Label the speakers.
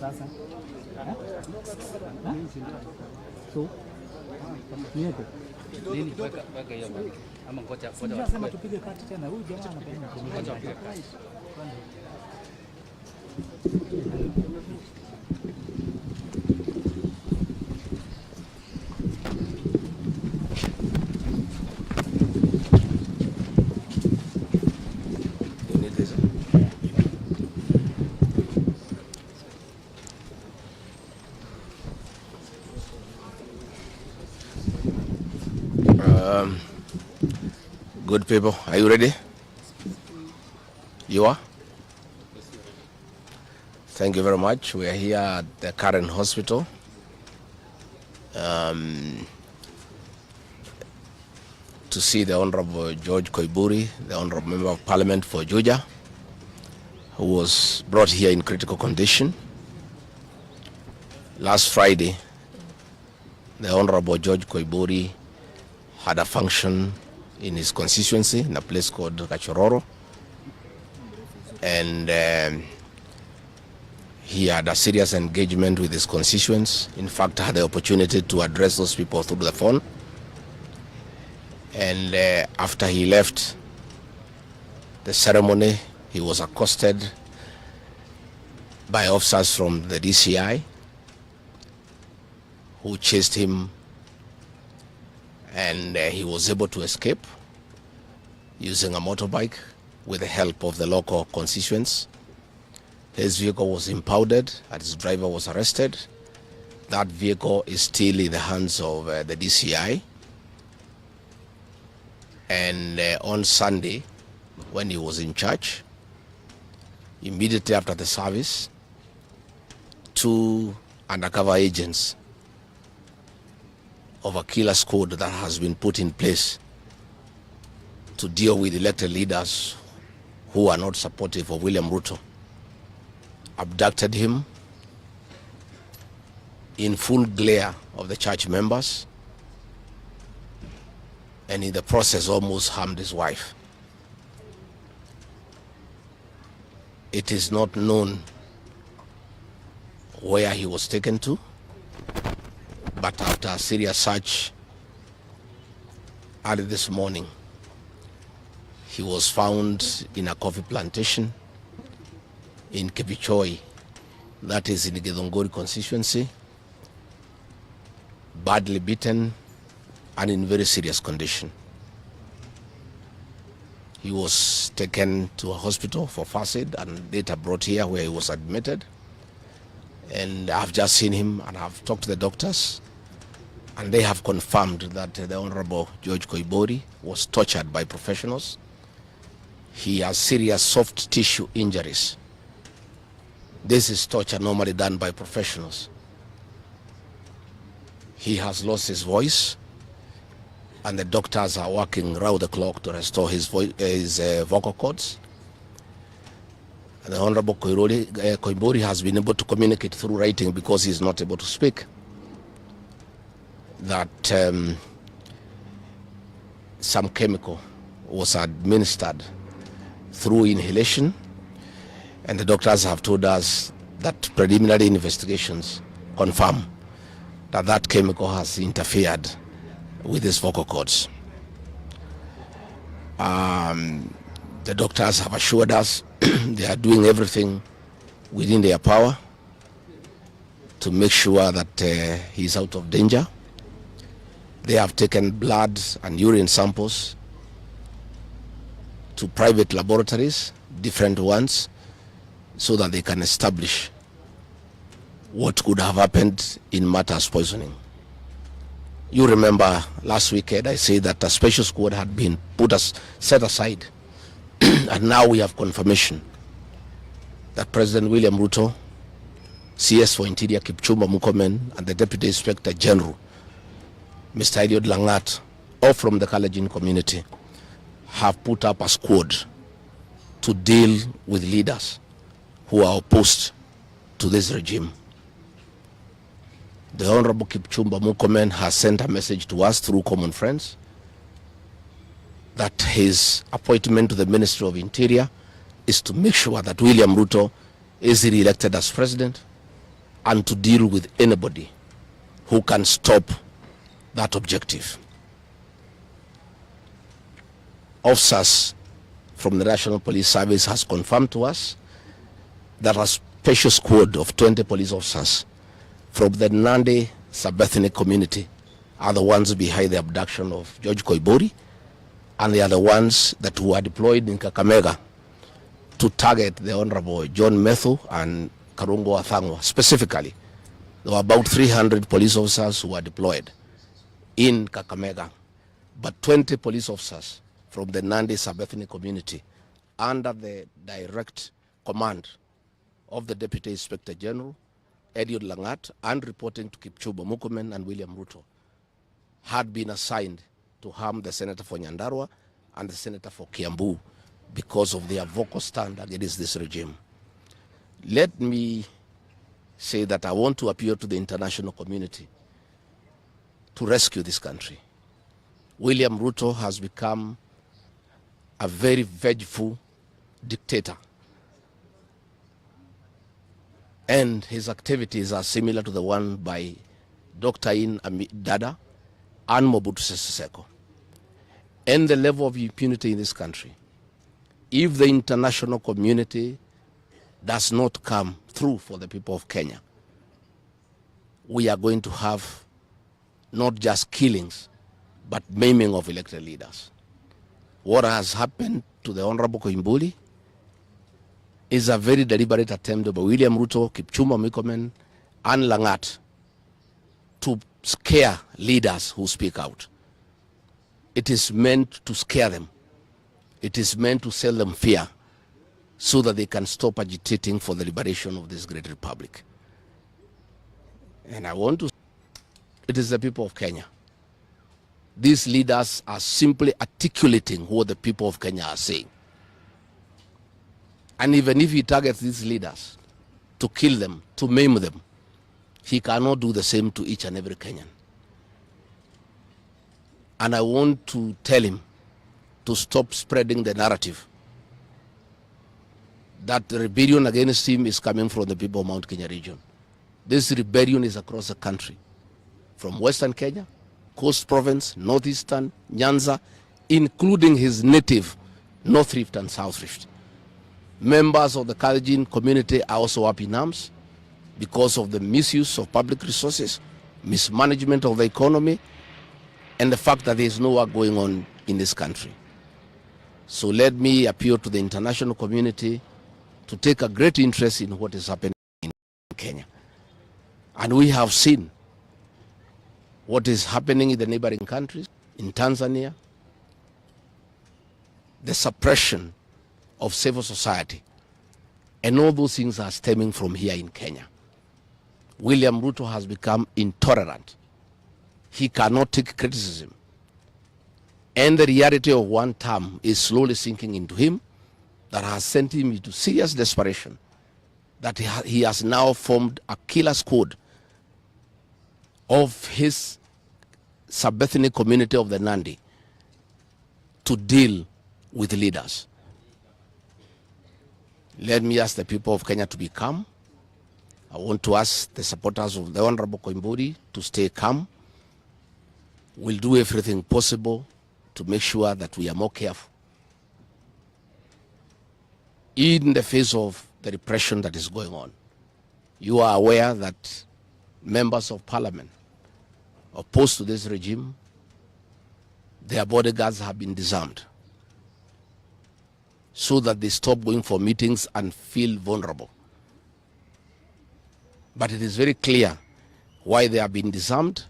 Speaker 1: Sasa. So. Nieko.
Speaker 2: Nini weka hiyo ama ngoja
Speaker 1: sema tupige kati tena. Huyu jamaa anapenda
Speaker 2: ngoja tupige kati.
Speaker 3: Good people, are you ready? You are? Thank you very much. We are here at the current hospital. To see the Honorable George Koiburi, the Honorable Member of Parliament for Juja, who was brought here in critical condition. Last Friday, the Honorable George Koiburi had a function in his constituency in a place called Kachororo, and he had a serious engagement with his constituents. In fact, I had the opportunity to address those people through the phone. And after he left the ceremony, he was accosted by officers from the DCI who chased him, and he was able to escape using a motorbike with the help of the local constituents. His vehicle was impounded and his driver was arrested. That vehicle is still in the hands of the DCI. And on Sunday, when he was in church, immediately after the service, 2 undercover agents of a killer squad that has been put in place to deal with elected leaders who are not supportive of William Ruto abducted him in full glare of the church members, and in the process almost harmed his wife. It is not known where he was taken to, but after a serious search early this morning, he was found in a coffee plantation in Kepichoi, that is in the Githunguri constituency, badly beaten and in very serious condition. He was taken to a hospital for first aid and later brought here where he was admitted. And I've just seen him and I've talked to the doctors, and they have confirmed that the Honorable George Koiburi was tortured by professionals. He has serious soft tissue injuries. This is torture normally done by professionals. He has lost his voice, and the doctors are working round the clock to restore his vocal cords. And the Honorable Koiburi has been able to communicate through writing because he is not able to speak. That some chemical was administered through inhalation, and the doctors have told us that preliminary investigations confirm that that chemical has interfered with his vocal cords. The doctors have assured us they are doing everything within their power to make sure that he is out of danger. They have taken blood and urine samples to private laboratories, different ones, so that they can establish what could have happened in matters poisoning. You remember last weekend I said that a special squad had been set aside and now we have confirmation that President William Ruto, CS for Interior Kipchumba Murkomen, and the Deputy Inspector General, Mr. Eliud Langat, all from the Kalenjin community, have put up a squad to deal with leaders who are opposed to this regime. The Honorable Kipchumba Murkomen has sent a message to us through common friends that his appointment to the Ministry of Interior is to make sure that William Ruto is re-elected as president and to deal with anybody who can stop that objective. Officers from the National Police Service has confirmed to us that a special squad of 20 police officers from the Nandi sub-ethnic community are the ones behind the abduction of George Koibori, and they are the ones that were deployed in Kakamega to target the Honorable John Methu and Karungo Athangwa. Specifically, there were about 300 police officers who were deployed in Kakamega, but 20 police officers from the Nandi sub-ethnic community under the direct command of the Deputy Inspector General, Eliud Langat, and reporting to Kipchumba Murkomen and William Ruto, had been assigned to harm the Senator for Nyandarua and the Senator for Kiambu because of their vocal stand against this regime. Let me say that I want to appeal to the international community to rescue this country. William Ruto has become a very vengeful dictator, and his activities are similar to the one by Dr. Dada and Mobutu Sese Seko. And the level of impunity in this country, if the international community does not come through for the people of Kenya, we are going to have not just killings, but maiming of elected leaders. What has happened to the Honorable Koimburi is a very deliberate attempt by William Ruto, Kipchumba Murkomen, and Langat to scare leaders who speak out. It is meant to scare them. It is meant to sell them fear so that they can stop agitating for the liberation of this great republic. And I want to say, it is the people of Kenya. These leaders are simply articulating what the people of Kenya are saying. And even if he targets these leaders to kill them, to maim them, he cannot do the same to each and every Kenyan. And I want to tell him to stop spreading the narrative that the rebellion against him is coming from the people of Mount Kenya region. This rebellion is across the country, from Western Kenya, Coast Province, Northeastern, Nyanza, including his native North Rift and South Rift. Members of the Kalenjin community are also up in arms because of the misuse of public resources, mismanagement of the economy, and the fact that there is no work going on in this country. So let me appeal to the international community to take a great interest in what is happening in Kenya. And we have seen what is happening in the neighboring countries, in Tanzania, the suppression of civil society. And all those things are stemming from here in Kenya. William Ruto has become intolerant. He cannot take criticism. And the reality of one term is slowly sinking into him, that has sent him into serious desperation, that he has now formed a killer squad of his sub-ethnic community of the Nandi to deal with leaders. Let me ask the people of Kenya to be calm. I want to ask the supporters of the Honorable Koimburi to stay calm. We'll do everything possible to make sure that we are more careful in the face of the repression that is going on. You are aware that members of parliament opposed to this regime, their bodyguards have been disarmed so that they stop going for meetings and feel vulnerable. But it is very clear why they have been disarmed